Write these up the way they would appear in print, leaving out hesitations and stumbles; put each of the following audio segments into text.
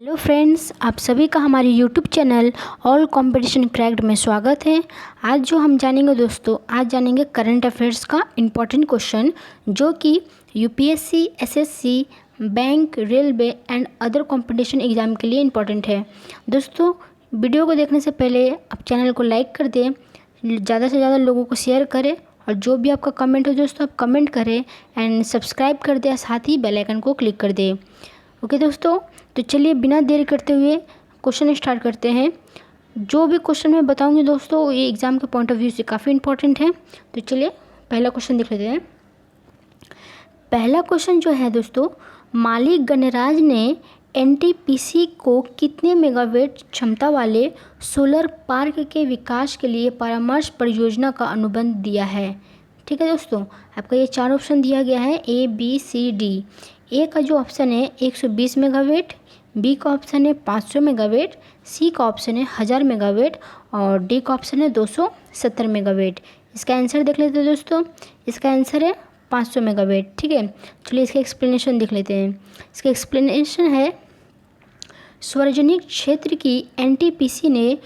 Hello friends, आप सभी का हमारे YouTube channel all competition cracked में स्वागत है। आज जो हम जानेंगे दोस्तों, आज जानेंगे करंट अफेयर्स का इम्पॉर्टेंट क्वेश्चन जो कि UPSC, SSC, bank, railway and other competition exam के लिए इम्पॉर्टेंट है। दोस्तों, वीडियो को देखने से पहले आप चैनल को लाइक कर दें, ज़्यादा से ज़्यादा लोगों को शेयर करें और जो भी आपका कमेंट हो दोस्तों आप कमेंट करें एंड सब्सक्राइब कर दें, साथ ही बेल आइकन को क्लिक कर दें। ओके दोस्तों, तो चलिए बिना देरी करते हुए क्वेश्चन स्टार्ट करते हैं। जो भी क्वेश्चन मैं बताऊंगी दोस्तों ये एग्ज़ाम के पॉइंट ऑफ व्यू से काफ़ी इंपॉर्टेंट है। तो चलिए पहला क्वेश्चन देख लेते हैं। पहला क्वेश्चन जो है दोस्तों, मालिक गणराज ने एनटीपीसी को कितने मेगावाट क्षमता वाले सोलर पार्क के विकास के लिए परामर्श परियोजना का अनुबंध दिया है? ठीक है दोस्तों, आपका ये चार ऑप्शन दिया गया है ए बी सी डी। ए का जो ऑप्शन है 120 मेगावाट, बी का ऑप्शन है 500 मेगावाट, सी का ऑप्शन है 1000 मेगावाट और डी का ऑप्शन है 270 मेगावाट। इसका आंसर देख लेते हैं दोस्तों, इसका आंसर है 500 मेगावाट। ठीक है, चलिए इसका एक्सप्लेनेशन देख लेते हैं। इसका एक्सप्लेनेशन है, सार्वजनिक क्षेत्र की एनटीपीसी ने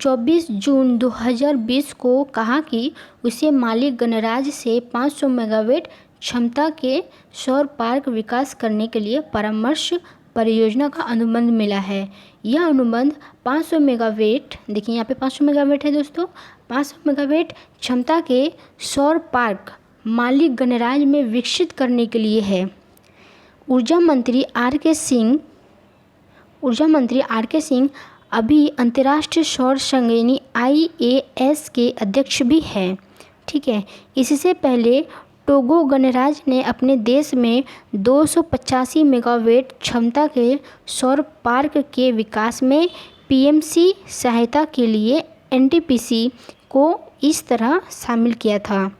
24 जून 2020 को कहा कि उसे मालिक गणराज्य से 500 मेगावाट क्षमता के सौर पार्क विकास करने के लिए परामर्श परियोजना का अनुबंध मिला है। यह अनुबंध 500 मेगावाट, देखिए यहाँ पे 500 मेगावाट है दोस्तों, 500 मेगावाट क्षमता के सौर पार्क मालिक गणराज्य में विकसित करने के लिए है। ऊर्जा मंत्री आर के सिंह अभी अंतर्राष्ट्रीय सौर संघ यानी IAS के अध्यक्ष भी हैं। ठीक है, इससे पहले टोगो गणराज्य ने अपने देश में 285 मेगावाट क्षमता के सौर पार्क के विकास में पीएमसी सहायता के लिए एनटीपीसी को इस तरह शामिल किया था।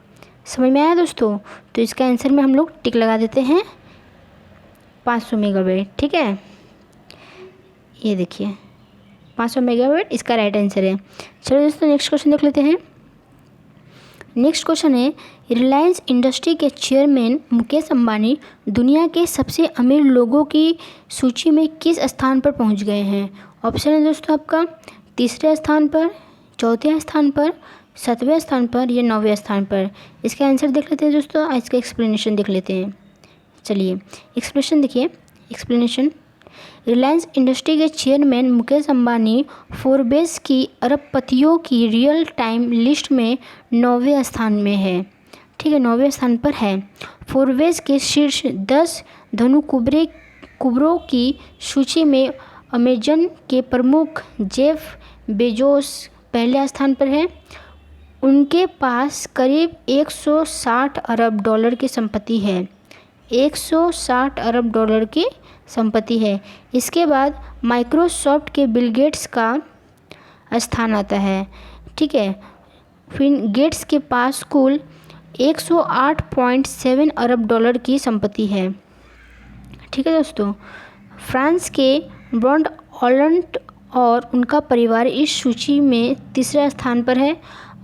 समझ में आया दोस्तों? तो इसका आंसर में हम लोग टिक लगा देते हैं 500 मेगावाट। ठीक है, ये देखिए 500 मेगावाट इसका राइट आंसर है। चलो दोस्तों नेक्स्ट क्वेश्चन देख लेते हैं। नेक्स्ट क्वेश्चन है, रिलायंस इंडस्ट्री के चेयरमैन मुकेश अंबानी दुनिया के सबसे अमीर लोगों की सूची में किस स्थान पर पहुंच गए हैं? ऑप्शन है दोस्तों आपका तीसरे स्थान पर, चौथे स्थान पर, 7वें स्थान पर या 9वें स्थान पर। इसका आंसर देख लेते हैं दोस्तों, इसका एक्सप्लेनेशन देख लेते हैं। चलिए एक्सप्लेनेशन देखिए। एक्सप्लेनेशन, रिलायंस इंडस्ट्री के चेयरमैन मुकेश अंबानी फोर्ब्स की अरबपतियों की रियल टाइम लिस्ट में 9वें स्थान में है। ठीक है, 9वें स्थान पर है। फोर्ब्स के शीर्ष 10 धनुकुबरों की सूची में अमेजन के प्रमुख जेफ बेजोस पहले स्थान पर है। उनके पास करीब 160 अरब डॉलर की संपत्ति है। 160 अरब डॉलर की संपत्ति है। इसके बाद माइक्रोसॉफ्ट के बिल गेट्स का स्थान आता है। ठीक है, फिर गेट्स के पास कुल 108.7 अरब डॉलर की संपत्ति है। ठीक है दोस्तों, फ्रांस के ब्रॉन्ड ऑलंट और उनका परिवार इस सूची में तीसरे स्थान पर है।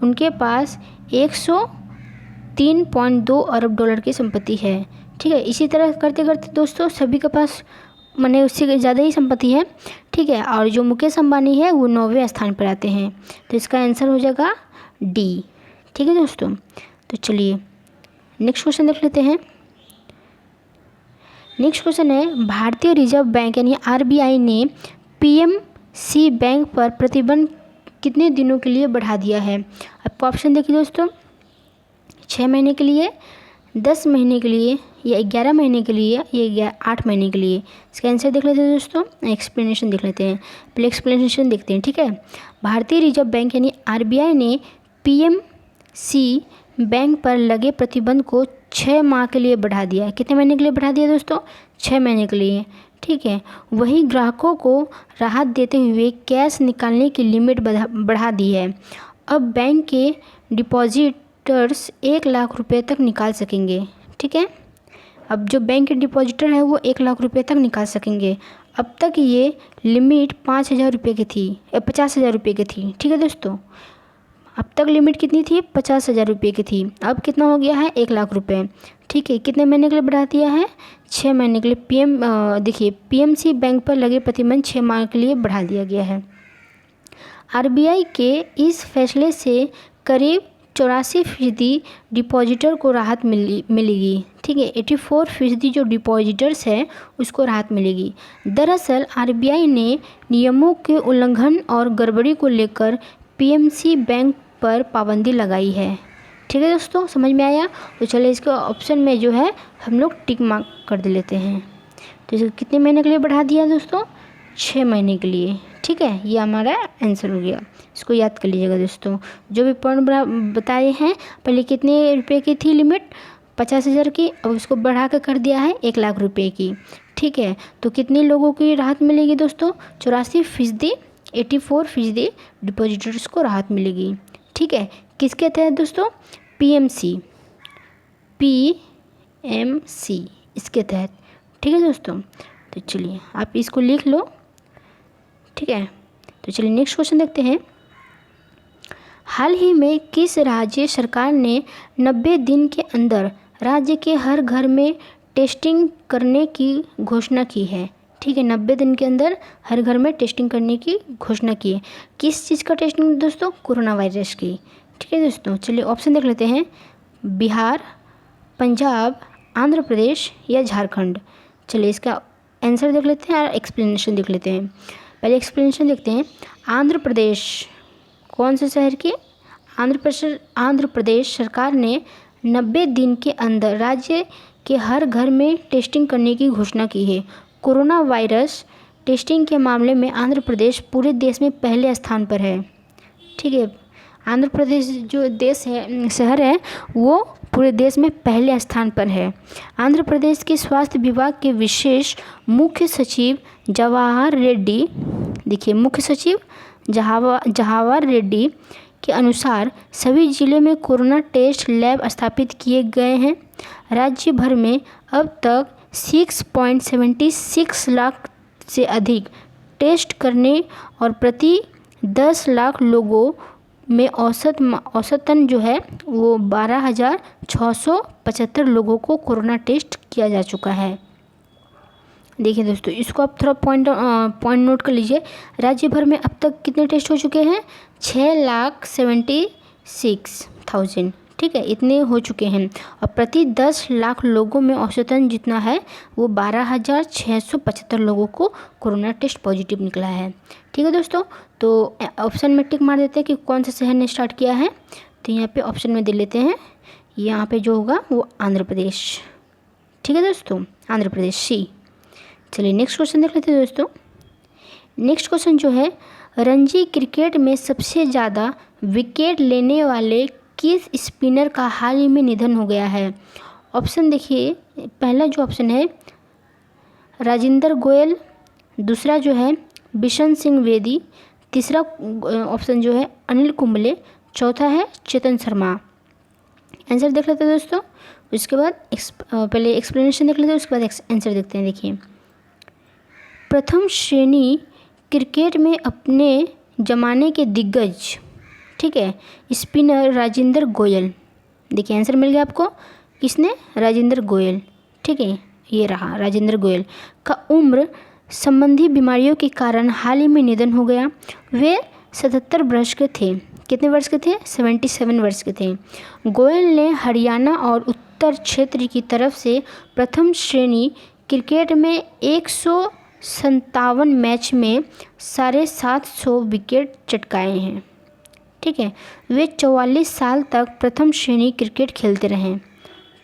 उनके पास 103.2 अरब डॉलर की संपत्ति है। ठीक है, इसी तरह करते करते दोस्तों सभी के पास मैंने उससे ज़्यादा ही संपत्ति है। ठीक है, और जो मुकेश अंबानी है वो 9वें स्थान पर आते हैं। तो इसका आंसर हो जाएगा डी। ठीक है दोस्तों, तो चलिए नेक्स्ट क्वेश्चन देख लेते हैं। नेक्स्ट क्वेश्चन है, भारतीय रिजर्व बैंक यानी RBI ने PMC बैंक पर प्रतिबंध कितने दिनों के लिए बढ़ा दिया है? आपको ऑप्शन देखिए दोस्तों, 6 महीने के लिए, 10 महीने के लिए या 11 महीने के लिए या 8 महीने के लिए। इसका आंसर देख लेते हैं दोस्तों, एक्सप्लेनेशन देख लेते हैं। पहले एक्सप्लेनेशन देखते हैं। ठीक है, भारतीय रिजर्व बैंक यानी RBI ने PMC बैंक पर लगे प्रतिबंध को 6 माह के लिए बढ़ा दिया। कितने महीने के लिए बढ़ा दिया दोस्तों? 6 महीने के लिए। ठीक है, वहीं ग्राहकों को राहत देते हुए कैश निकालने की लिमिट बढ़ा दी है। अब बैंक के डिपॉजिटर्स 1 लाख रुपये तक निकाल सकेंगे। ठीक है, अब जो बैंक के डिपॉजिटर है वो 1 लाख रुपये तक निकाल सकेंगे। अब तक ये लिमिट 5,000 रुपये की थी, 50,000 रुपये की थी। ठीक है दोस्तों, अब तक लिमिट कितनी थी? 50,000 रुपये की थी। अब कितना हो गया है? 1 लाख रुपये। ठीक है, कितने महीने के लिए बढ़ा दिया है? 6 महीने के लिए। देखिए पीएमसी बैंक पर लगे प्रतिबंध 6 माह के लिए बढ़ा दिया गया है। आरबीआई के इस फैसले से करीब 84% डिपॉजिटर को राहत मिलेगी। ठीक है, 84% जो डिपॉजिटर्स है उसको राहत मिलेगी। दरअसल आरबीआई ने नियमों के उल्लंघन और गड़बड़ी को लेकर पीएमसी बैंक पर पाबंदी लगाई है। ठीक है दोस्तों, समझ में आया? तो चलिए इसके ऑप्शन में जो है हम लोग टिक मार्क कर दे लेते हैं। तो इसे कितने महीने के लिए बढ़ा दिया दोस्तों? 6 महीने के लिए। ठीक है, ये हमारा आंसर हो गया। इसको याद कर लीजिएगा दोस्तों। जो भी पॉइंट बताए हैं, पहले कितने रुपए की थी लिमिट? 50,000 की, अब उसको बढ़ा कर दिया है 1 लाख रुपए की। ठीक है, तो कितने लोगों की राहत मिलेगी दोस्तों? 84%, 84% डिपॉजिटर्स को राहत मिलेगी। ठीक है, किसके तहत दोस्तों? पीएमसी इसके तहत। ठीक है दोस्तों, तो चलिए आप इसको लिख लो। ठीक है, तो चलिए नेक्स्ट क्वेश्चन देखते हैं। हाल ही में किस राज्य सरकार ने 90 दिन के अंदर राज्य के हर घर में टेस्टिंग करने की घोषणा की है? ठीक है, 90 दिन के अंदर हर घर में टेस्टिंग करने की घोषणा की है। किस चीज़ का टेस्टिंग दोस्तों? कोरोना वायरस की। ठीक है दोस्तों, चलिए ऑप्शन देख लेते हैं। बिहार, पंजाब, आंध्र प्रदेश या झारखंड। चलिए इसका आंसर देख लेते हैं और एक्सप्लेनेशन देख लेते हैं। पहले एक्सप्लेनेशन देखते हैं। आंध्र प्रदेश, कौन से शहर की? आंध्र प्रदेश सरकार ने 90 दिन के अंदर राज्य के हर घर में टेस्टिंग करने की घोषणा की है। कोरोना वायरस टेस्टिंग के मामले में आंध्र प्रदेश पूरे देश में पहले स्थान पर है। ठीक है, आंध्र प्रदेश जो देश है, शहर है, वो पूरे देश में पहले स्थान पर है। आंध्र प्रदेश के स्वास्थ्य विभाग के विशेष मुख्य सचिव जवाहर रेड्डी, देखिए मुख्य सचिव जवाहर रेड्डी के अनुसार सभी जिले में कोरोना टेस्ट लैब स्थापित किए गए हैं। राज्य भर में अब तक 6.76 लाख से अधिक टेस्ट करने और प्रति 10 लाख लोगों में औसतन जो है वो 12,675 लोगों को कोरोना टेस्ट किया जा चुका है। देखिए दोस्तों, इसको आप थोड़ा पॉइंट नोट कर लीजिए। राज्य भर में अब तक कितने टेस्ट हो चुके हैं? 6,76,000। ठीक है, इतने हो चुके हैं और प्रति 10 लाख लोगों में औसतन जितना है वो 12,675 लोगों को कोरोना टेस्ट पॉजिटिव निकला है। ठीक है दोस्तों, तो ऑप्शन में टिक मार देते हैं कि कौन सा शहर ने स्टार्ट किया है। तो यहाँ पे ऑप्शन में दे लेते हैं, यहाँ पे जो होगा वो आंध्र प्रदेश। ठीक है दोस्तों, आंध्र प्रदेश सी। चलिए नेक्स्ट क्वेश्चन देख लेते हैं दोस्तों। नेक्स्ट क्वेश्चन जो है, रणजी क्रिकेट में सबसे ज़्यादा विकेट लेने वाले किस स्पिनर का हाल ही में निधन हो गया है? ऑप्शन देखिए, पहला जो ऑप्शन है राजेंद्र गोयल, दूसरा जो है बिशन सिंह बेदी, तीसरा ऑप्शन जो है अनिल कुंबले, चौथा है चेतन शर्मा। आंसर देख लेते हैं दोस्तों, उसके बाद पहले एक्सप्लेनेशन देख लेते हैं, उसके बाद आंसर देखते हैं। देखिए, प्रथम श्रेणी क्रिकेट में अपने ज़माने के दिग्गज, ठीक है, स्पिनर राजेंद्र गोयल। देखिए आंसर मिल गया आपको, किसने? राजेंद्र गोयल। ठीक है, ये रहा राजेंद्र गोयल का उम्र संबंधी बीमारियों के कारण हाल ही में निधन हो गया। वे 77 वर्ष के थे। कितने वर्ष के थे? 77 वर्ष के थे। गोयल ने हरियाणा और उत्तर क्षेत्र की तरफ से प्रथम श्रेणी क्रिकेट में 157 मैच में 750 विकेट चटकाए हैं। ठीक है, वे 44 साल तक प्रथम श्रेणी क्रिकेट खेलते रहे।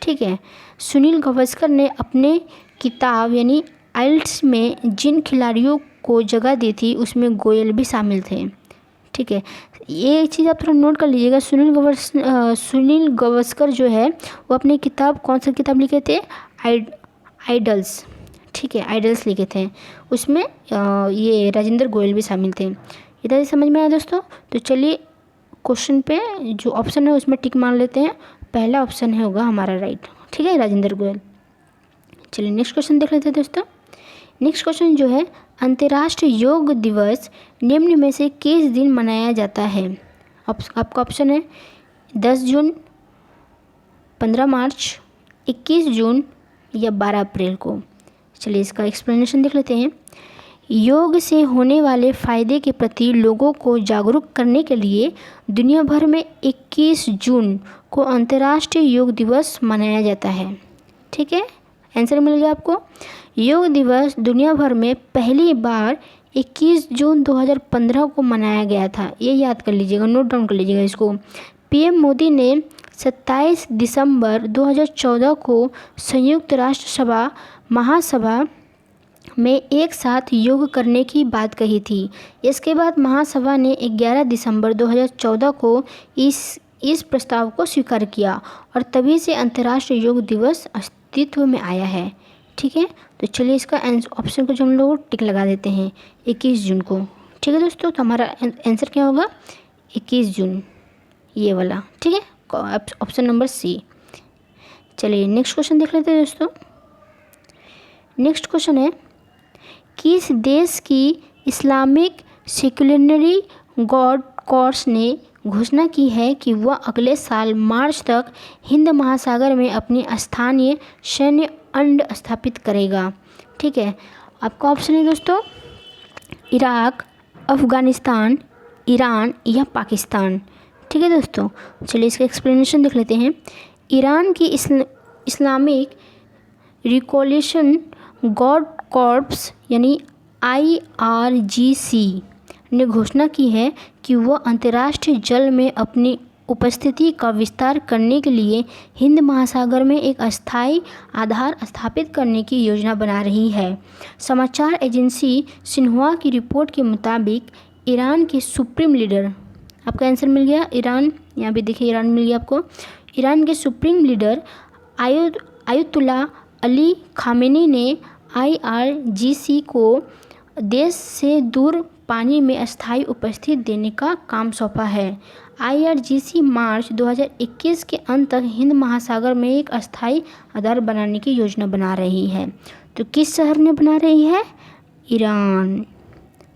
ठीक है, सुनील गावस्कर ने अपने किताब यानी आइल्स में जिन खिलाड़ियों को जगह दी थी उसमें गोयल भी शामिल थे। ठीक है, ये चीज़ आप थोड़ा नोट कर लीजिएगा। सुनील गावस्कर जो है वो अपनी किताब, कौन सा किताब लिखे थे? आइडल्स। ठीक है, आइडल्स लिखे थे, उसमें ये राजेंद्र गोयल भी शामिल थे। इधर समझ में आया दोस्तों? तो चलिए क्वेश्चन पे जो ऑप्शन है उसमें टिक मार लेते हैं। पहला ऑप्शन है होगा हमारा राइट। ठीक है, राजेंद्र गोयल। चलिए नेक्स्ट क्वेश्चन देख लेते हैं दोस्तों। नेक्स्ट क्वेश्चन जो है, अंतर्राष्ट्रीय योग दिवस निम्न में से किस दिन मनाया जाता है? आपका ऑप्शन है 10 जून, 15 मार्च, 21 जून या 12 अप्रैल को? चलिए इसका एक्सप्लेनेशन देख लेते हैं। योग से होने वाले फ़ायदे के प्रति लोगों को जागरूक करने के लिए दुनिया भर में 21 जून को अंतर्राष्ट्रीय योग दिवस मनाया जाता है। ठीक है, आंसर मिल गया आपको। योग दिवस दुनिया भर में पहली बार 21 जून 2015 को मनाया गया था। ये याद कर लीजिएगा, नोट डाउन कर लीजिएगा इसको। पीएम मोदी ने 27 दिसंबर 2014 को संयुक्त राष्ट्र महासभा में एक साथ योग करने की बात कही थी। इसके बाद महासभा ने 11 दिसंबर 2014 को इस प्रस्ताव को स्वीकार किया और तभी से अंतर्राष्ट्रीय योग दिवस अस्तित्व में आया है। ठीक है, तो चलिए इसका ऑप्शन को जो हम लोग टिक लगा देते हैं 21 जून को। ठीक है दोस्तों, तो हमारा आंसर क्या होगा? 21 जून, ये वाला। ठीक है, ऑप्शन नंबर सी। चलिए नेक्स्ट क्वेश्चन देख लेते हैं दोस्तों। नेक्स्ट क्वेश्चन है, किस देश की इस्लामिक सेक्युलरी गॉड कोर्स ने घोषणा की है कि वह अगले साल मार्च तक हिंद महासागर में अपनी स्थानीय सैन्य अड्डा स्थापित करेगा? ठीक है, आपका ऑप्शन है दोस्तों इराक, अफ़गानिस्तान, ईरान या पाकिस्तान। ठीक है दोस्तों, चलिए इसका एक्सप्लेनेशन देख लेते हैं। ईरान की इस्लामिक रिवॉल्यूशन गार्ड कॉर्प्स यानी IRGC ने घोषणा की है कि वह अंतर्राष्ट्रीय जल में अपनी उपस्थिति का विस्तार करने के लिए हिंद महासागर में एक अस्थायी आधार स्थापित करने की योजना बना रही है। समाचार एजेंसी सिन्हुआ की रिपोर्ट के मुताबिक ईरान के सुप्रीम लीडर, आपका आंसर मिल गया ईरान, यहाँ भी देखिए ईरान मिल गया आपको। ईरान के supreme leader Ayatollah Ali Khamenei ने IRGC को देश से दूर पानी में अस्थायी उपस्थिति देने का काम सौंपा है। IRGC मार्च 2021 के अंत तक हिंद महासागर में एक अस्थायी आधार बनाने की योजना बना रही है। तो किस शहर ने बना रही है? ईरान।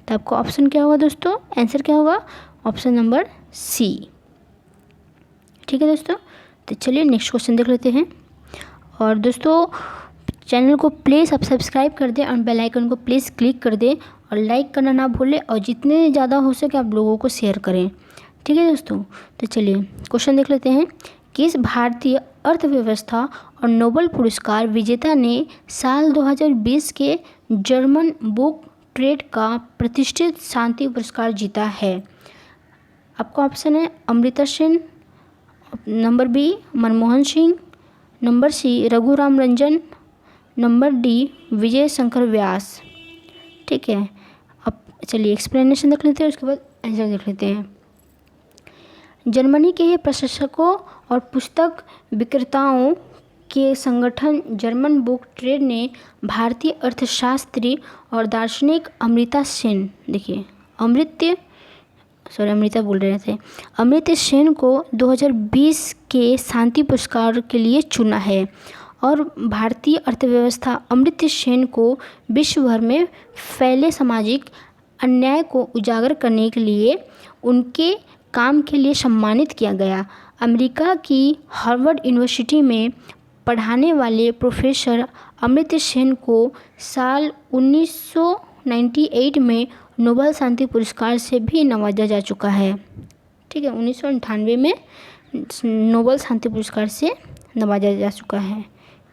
तो आपका ऑप्शन क्या होगा दोस्तों? आंसर क्या होगा? Option number C. ठीक है दोस्तों, तो चलिए नेक्स्ट क्वेश्चन देख लेते हैं। और दोस्तों चैनल को प्लीज़ आप सब्सक्राइब कर दें और बेल आइकन को प्लीज़ क्लिक कर दें और लाइक करना ना भूलें और जितने ज़्यादा हो सके आप लोगों को शेयर करें। ठीक है दोस्तों, तो चलिए क्वेश्चन देख लेते हैं। किस भारतीय अर्थव्यवस्था और नोबेल पुरस्कार विजेता ने साल 2020 के जर्मन बुक ट्रेड का प्रतिष्ठित शांति पुरस्कार जीता है? आपका ऑप्शन है Amrita Sen, number B Manmohan Singh, number C Raghuram Ranjan, number D Vijay Shankar Vyas. ठीक है, अब चलिए एक्सप्लेनेशन देख लेते हैं, उसके बाद आंसर देख लेते हैं। जर्मनी के प्रशासकों और पुस्तक विक्रेताओं के संगठन जर्मन बुक ट्रेड ने भारतीय अर्थशास्त्री और दार्शनिक अमृता सेन, देखिए अमृता सेन को 2020 के शांति पुरस्कार के लिए चुना है और भारतीय अर्थव्यवस्था अमृता सेन को विश्व भर में फैले सामाजिक अन्याय को उजागर करने के लिए उनके काम के लिए सम्मानित किया गया। अमेरिका की हार्वर्ड यूनिवर्सिटी में पढ़ाने वाले प्रोफेसर अमृता सेन को साल 1998 में नोबेल शांति पुरस्कार से भी नवाजा जा चुका है। ठीक है, 1998 में नोबेल शांति पुरस्कार से नवाजा जा चुका है।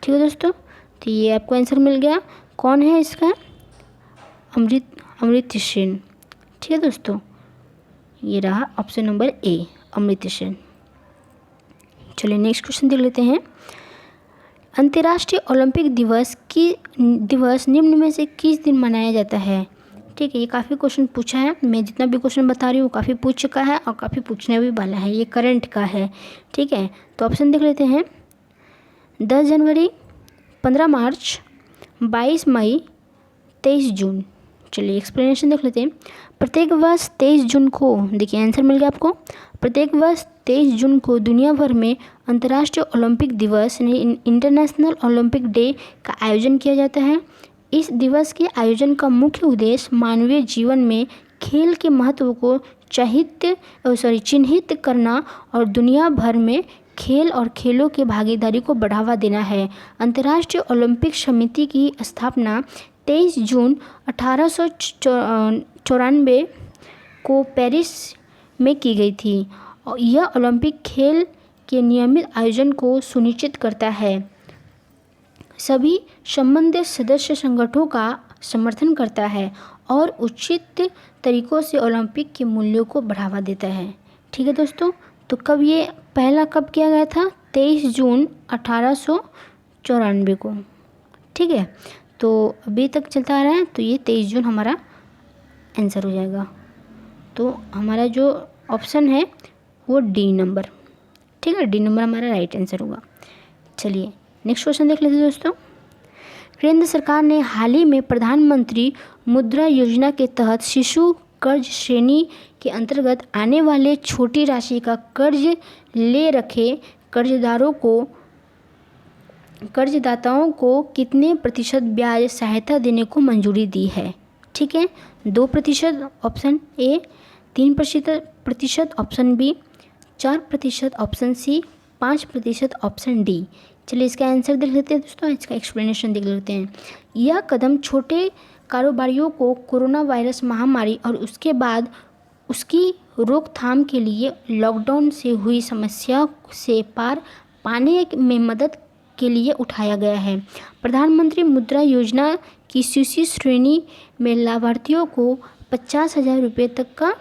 ठीक है दोस्तों, तो ये आपको आंसर मिल गया। कौन है इसका? अमृता सेन। ठीक है दोस्तों, ये रहा ऑप्शन नंबर ए, अमृता सेन। चलिए नेक्स्ट क्वेश्चन देख लेते हैं। अंतर्राष्ट्रीय ओलंपिक दिवस निम्न में से किस दिन मनाया जाता है? ठीक है, ये काफ़ी क्वेश्चन पूछा है, मैं जितना भी क्वेश्चन बता रही हूँ काफ़ी पूछ चुका है और काफ़ी पूछने भी वाला है, ये करंट का है। ठीक है, तो ऑप्शन देख लेते हैं। 10 जनवरी, 15 मार्च, 22 मई, 23 जून। चलिए एक्सप्लेनेशन देख लेते हैं। प्रत्येक वर्ष 23 जून को, देखिए आंसर मिल गया आपको। प्रत्येक वर्ष 23 जून को दुनिया भर में अंतर्राष्ट्रीय ओलंपिक दिवस यानी इंटरनेशनल ओलंपिक डे का आयोजन किया जाता है। इस दिवस के आयोजन का मुख्य उद्देश्य मानवीय जीवन में खेल के महत्व को चिन्हित करना और दुनिया भर में खेल और खेलों के भागीदारी को बढ़ावा देना है। अंतर्राष्ट्रीय ओलंपिक समिति की स्थापना 23 जून 1894 को पेरिस में की गई थी और यह ओलंपिक खेल के नियमित आयोजन को सुनिश्चित करता है। सभी संबंधित सदस्य संगठनों का समर्थन करता है और उचित तरीकों से ओलंपिक के मूल्यों को बढ़ावा देता है। ठीक है दोस्तों, तो कब ये पहला कब किया गया था? 23 जून 1894 को। ठीक है, तो अभी तक चलता आ रहा है, तो ये 23 जून हमारा आंसर हो जाएगा। तो हमारा जो ऑप्शन है वो डी नंबर। ठीक है, डी नंबर हमारा राइट आंसर होगा। चलिए नेक्स्ट क्वेश्चन देख लेते हैं दोस्तों। केंद्र सरकार ने हाल ही में प्रधानमंत्री मुद्रा योजना के तहत शिशु कर्ज श्रेणी के अंतर्गत आने वाले छोटी राशि का कर्ज ले रखे कर्जदाताओं को कितने प्रतिशत ब्याज सहायता देने को मंजूरी दी है? ठीक है, 2% option A, 3% option B, 4% option C, 5% option D. चलिए इसका आंसर देख लेते हैं दोस्तों, इसका एक्सप्लेनेशन देख लेते हैं। यह कदम छोटे कारोबारियों को कोरोना वायरस महामारी और उसके बाद उसकी रोकथाम के लिए लॉकडाउन से हुई समस्या से पार पाने में मदद के लिए उठाया गया है। प्रधानमंत्री मुद्रा योजना की सीसी श्रेणी में लाभार्थियों को 50,000 रुपये तक का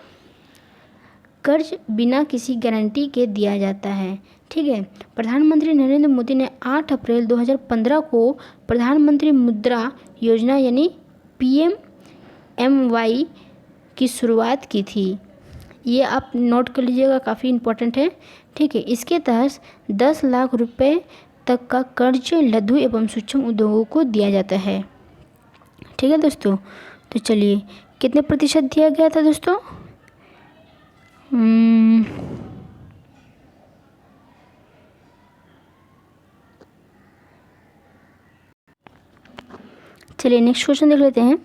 कर्ज बिना किसी गारंटी के दिया जाता है। ठीक है, प्रधानमंत्री नरेंद्र मोदी ने 8 अप्रैल 2015 को प्रधानमंत्री मुद्रा योजना यानी PMMY की शुरुआत की थी। ये आप नोट कर लीजिएगा, काफ़ी इम्पोर्टेंट है। ठीक है, इसके तहत 10 लाख रुपए तक का कर्ज लघु एवं सूक्ष्म उद्योगों को दिया जाता है। ठीक है दोस्तों, तो चलिए कितने प्रतिशत दिया गया था दोस्तों? चलिए नेक्स्ट क्वेश्चन देख लेते हैं।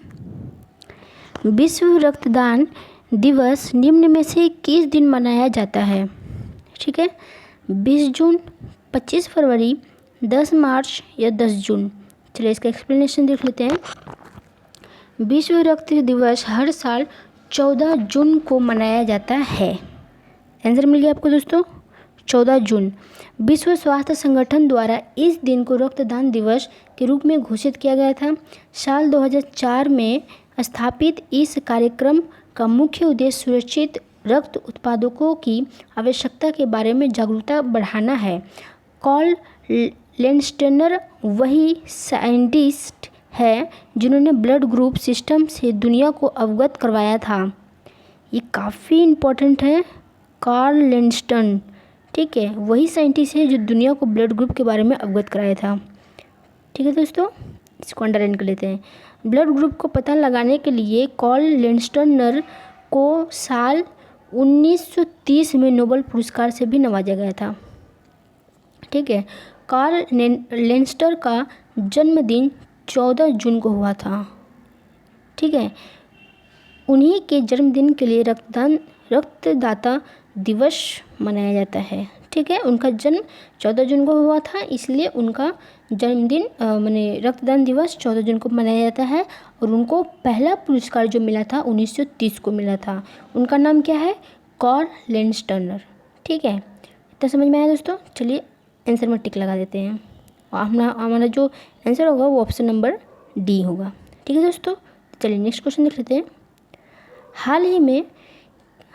विश्व रक्तदान दिवस निम्न में से किस दिन मनाया जाता है? ठीक है, 20 जून, 25 फरवरी, 10 मार्च या 10 जून। चलिए इसका एक्सप्लेनेशन देख लेते हैं। विश्व रक्त दिवस हर साल 14 जून को मनाया जाता है। आंसर मिल गया आपको दोस्तों, 14 जून। विश्व स्वास्थ्य संगठन द्वारा इस दिन को रक्तदान दिवस के रूप में घोषित किया गया था। साल 2004 में स्थापित इस कार्यक्रम का मुख्य उद्देश्य सुरक्षित रक्त उत्पादकों की आवश्यकता के बारे में जागरूकता बढ़ाना है। कार्ल लैंडस्टेनर वही साइंटिस्ट है जिन्होंने ब्लड ग्रुप सिस्टम से दुनिया को अवगत करवाया था। ये काफ़ी इम्पोर्टेंट है, कार्ल लैंडस्टन। ठीक है, वही साइंटिस्ट है जो दुनिया को ब्लड ग्रुप के बारे में अवगत कराया था। ठीक है दोस्तों, इसको अंडरलाइन कर लेते हैं। ब्लड ग्रुप को पता लगाने के लिए कार्ल लैंडस्टनर को साल 1930 में नोबेल पुरस्कार से भी नवाजा गया था। ठीक है, कार्ल लैंडस्टर का जन्मदिन 14 जून को हुआ था। ठीक है, उन्हीं के जन्मदिन के लिए रक्तदाता दिवस मनाया जाता है। ठीक है, उनका जन्म 14 जून को हुआ था, इसलिए उनका जन्मदिन माने रक्तदान दिवस 14 जून को मनाया जाता है। और उनको पहला पुरस्कार जो मिला था 1930 को मिला था। उनका नाम क्या है? कार्ल लैंडस्टनर। ठीक है, इतना समझ में आया दोस्तों? चलिए आंसर में टिक लगा देते हैं और हमारा जो आंसर होगा वो ऑप्शन नंबर डी होगा। ठीक है दोस्तों, चलिए नेक्स्ट क्वेश्चन देख लेते हैं।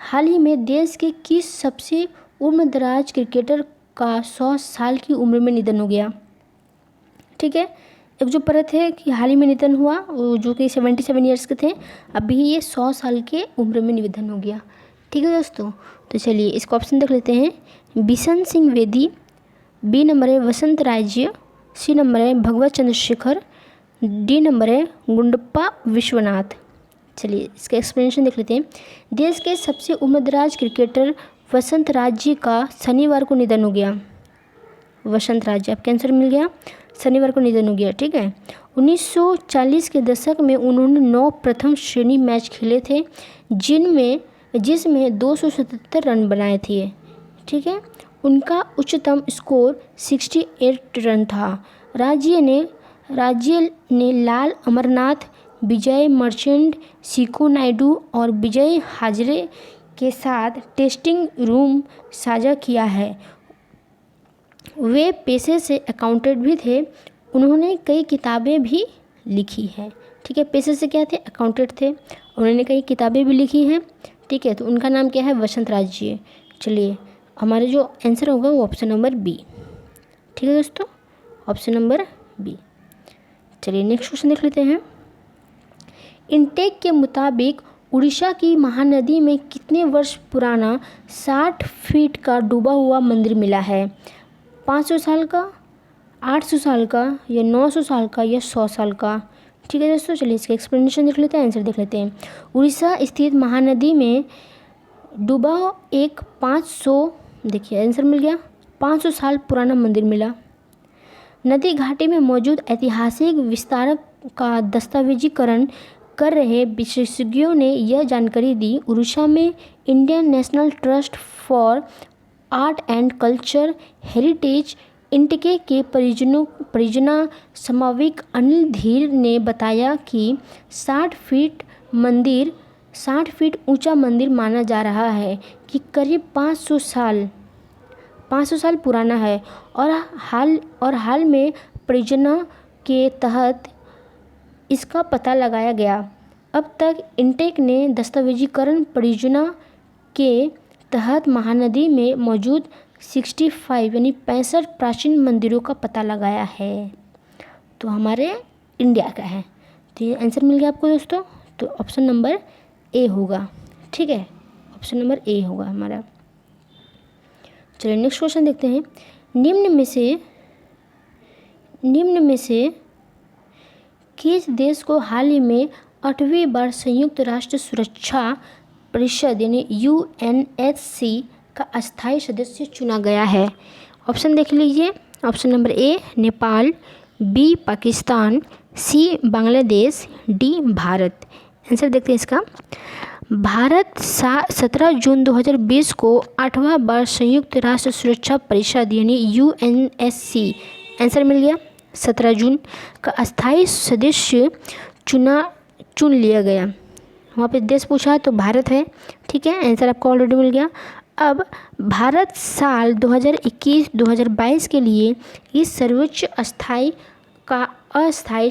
हाल ही में देश के किस सबसे उम्रदराज क्रिकेटर का 100 साल की उम्र में निधन हो गया? ठीक है, एक जो परत है कि हाल ही में निधन हुआ जो कि 77 ईयर्स के थे, अभी ये 100 साल के उम्र में निधन हो गया। ठीक है दोस्तों, तो चलिए इसका ऑप्शन देख लेते हैं। बिशन सिंह बेदी, बी नंबर है वसंत राज्य, सी नंबर है भगवत चंद्रशेखर, डी नंबर है गुंडप्पा विश्वनाथ। चलिए इसका एक्सप्लेनेशन देख लेते हैं। देश के सबसे उम्रदराज क्रिकेटर वसंत राज्य का शनिवार को निधन हो गया। वसंत राज्य, आपका आंसर मिल गया, शनिवार को निधन हो गया। ठीक है, 1940 के दशक में उन्होंने 9 प्रथम श्रेणी मैच खेले थे जिसमें 277 रन बनाए थे। ठीक है, उनका उच्चतम स्कोर 68 रन था। राज्य ने लाल अमरनाथ, विजय मर्चेंट, सिको नायडू और विजय हाजरे के साथ टेस्टिंग रूम साझा किया है। वे पेशे से अकाउंटेंट भी थे। उन्होंने कई किताबें भी लिखी हैं। ठीक है, पेशे से क्या थे? अकाउंटेंट थे। उन्होंने कई किताबें भी लिखी हैं। ठीक है, तो उनका नाम क्या है? वसंत राज जी। चलिए, हमारे जो आंसर होगा वो ऑप्शन नंबर बी। ठीक है दोस्तों, ऑप्शन नंबर बी। चलिए नेक्स्ट क्वेश्चन देख लेते हैं। इनटेक के मुताबिक उड़ीसा की महानदी में कितने वर्ष पुराना 60 फीट का डूबा हुआ मंदिर मिला है? 500 साल का, 800 साल का, या 900 साल का, या 100 साल का? ठीक है दोस्तों, चलिए इसका एक्सप्लेनेशन देख लेते हैं, आंसर देख लेते हैं। उड़ीसा स्थित महानदी में डूबा एक 500, देखिए आंसर मिल गया, 500 साल पुराना मंदिर मिला। नदी घाटी में मौजूद ऐतिहासिक विस्तार का दस्तावेजीकरण कर रहे विशेषज्ञों ने यह जानकारी दी। उड़ीसा में Indian National Trust for Art and Culture Heritage INTACH के परियोजना समन्वयक अनिल धीर ने बताया कि 60 फीट ऊंचा मंदिर माना जा रहा है कि करीब 500 साल पुराना है और हाल में परियोजना के तहत इसका पता लगाया गया। अब तक इनटेक ने दस्तावेजीकरण परियोजना के तहत महानदी में मौजूद 65 यानी 65 प्राचीन मंदिरों का पता लगाया है। तो हमारे इंडिया का है, तो ये आंसर मिल गया आपको दोस्तों। तो ऑप्शन नंबर ए होगा। ठीक है, ऑप्शन नंबर ए होगा हमारा। चलिए नेक्स्ट क्वेश्चन देखते हैं। निम्न में से किस देश को हाल ही में 8वीं बार संयुक्त राष्ट्र सुरक्षा परिषद यानी UNSC का अस्थायी सदस्य चुना गया है? ऑप्शन देख लीजिए। Option number A Nepal, B Pakistan, C Bangladesh, D Bharat. Answer देखते हैं इसका। भारत 17 जून 2020 को 8वां बार संयुक्त राष्ट्र सुरक्षा परिषद यानी UNSC, आंसर मिल गया, 17 जून का अस्थायी सदस्य चुन लिया गया। वहाँ पे देश पूछा तो भारत है। ठीक है, आंसर आपको ऑलरेडी मिल गया। अब भारत साल 2021-2022 के लिए इस सर्वोच्च अस्थायी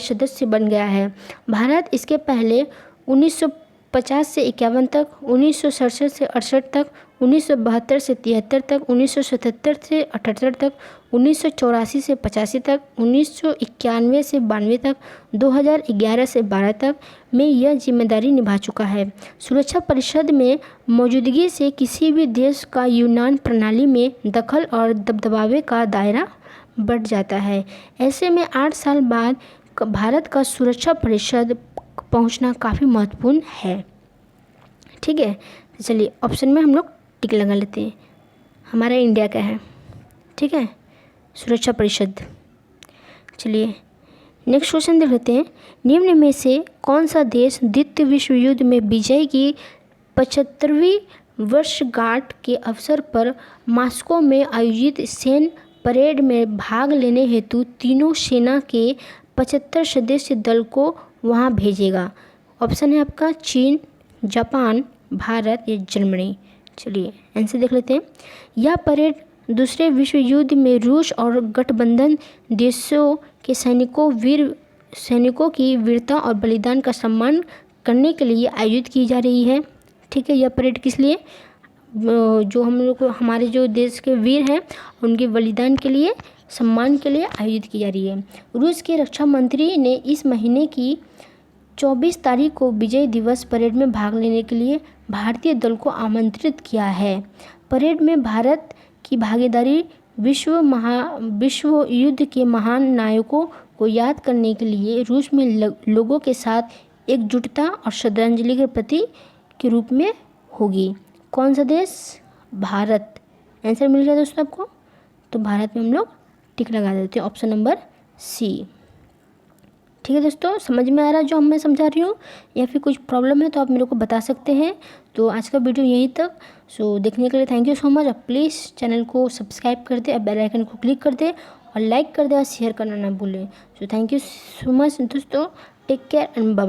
सदस्य बन गया है। भारत इसके पहले 1950 से 51 तक, 1967 से 68 तक, 1972 से 73 तक, 1977 से 78 तक, 1984 से 85 तक, 1991 से 92 तक, 2011 से 12 तक में यह जिम्मेदारी निभा चुका है। सुरक्षा परिषद में मौजूदगी से किसी भी देश का यूनान प्रणाली में दखल और दबदबावे का दायरा बढ़ जाता है। ऐसे में 8 साल बाद भारत का सुरक्षा परिषद पहुंचना काफ़ी महत्वपूर्ण है। ठीक है, तो चलिए ऑप्शन में हम लोग टिक लगा लेते हैं। हमारा इंडिया का है। ठीक है, सुरक्षा परिषद। चलिए नेक्स्ट क्वेश्चन देख लेते हैं। निम्न में से कौन सा देश द्वितीय विश्व युद्ध में विजय की 75वीं वर्षगांठ के अवसर पर मॉस्को में आयोजित सैन्य परेड में भाग लेने हेतु तीनों सेना के 75 सदस्य दल को वहां भेजेगा? ऑप्शन है आपका चीन, जापान, भारत या जर्मनी। चलिए आंसर देख लेते हैं। यह परेड दूसरे विश्व युद्ध में रूस और गठबंधन देशों के सैनिकों की वीरता और बलिदान का सम्मान करने के लिए आयोजित की जा रही है। ठीक है, यह परेड किस लिए? जो हम लोग को हमारे जो देश के वीर हैं उनके बलिदान के लिए, सम्मान के लिए आयोजित की जा रही है। रूस के रक्षा मंत्री ने इस महीने की 24 तारीख को विजय दिवस परेड में भाग लेने के लिए भारतीय दल को आमंत्रित किया है। परेड में भारत की भागीदारी विश्व युद्ध के महान नायकों को याद करने के लिए रूस में लोगों के साथ एकजुटता और श्रद्धांजलि के प्रतीक के रूप में होगी। कौन सा देश? भारत। आंसर मिल गया दोस्तों आपको। तो भारत में हम लोग टिक लगा देते हैं, ऑप्शन नंबर सी। ठीक है दोस्तों, समझ में आ रहा है जो मैं समझा रही हूँ, या फिर कुछ प्रॉब्लम है तो आप मेरे को बता सकते हैं। तो आज का वीडियो यहीं तक। सो देखने के लिए थैंक यू सो मच। आप प्लीज़ चैनल को सब्सक्राइब कर दे, बेल आइकन को क्लिक कर दे और लाइक कर दे और शेयर करना ना भूलें। So thank you so much दोस्तों, टेक केयर एंड बाय।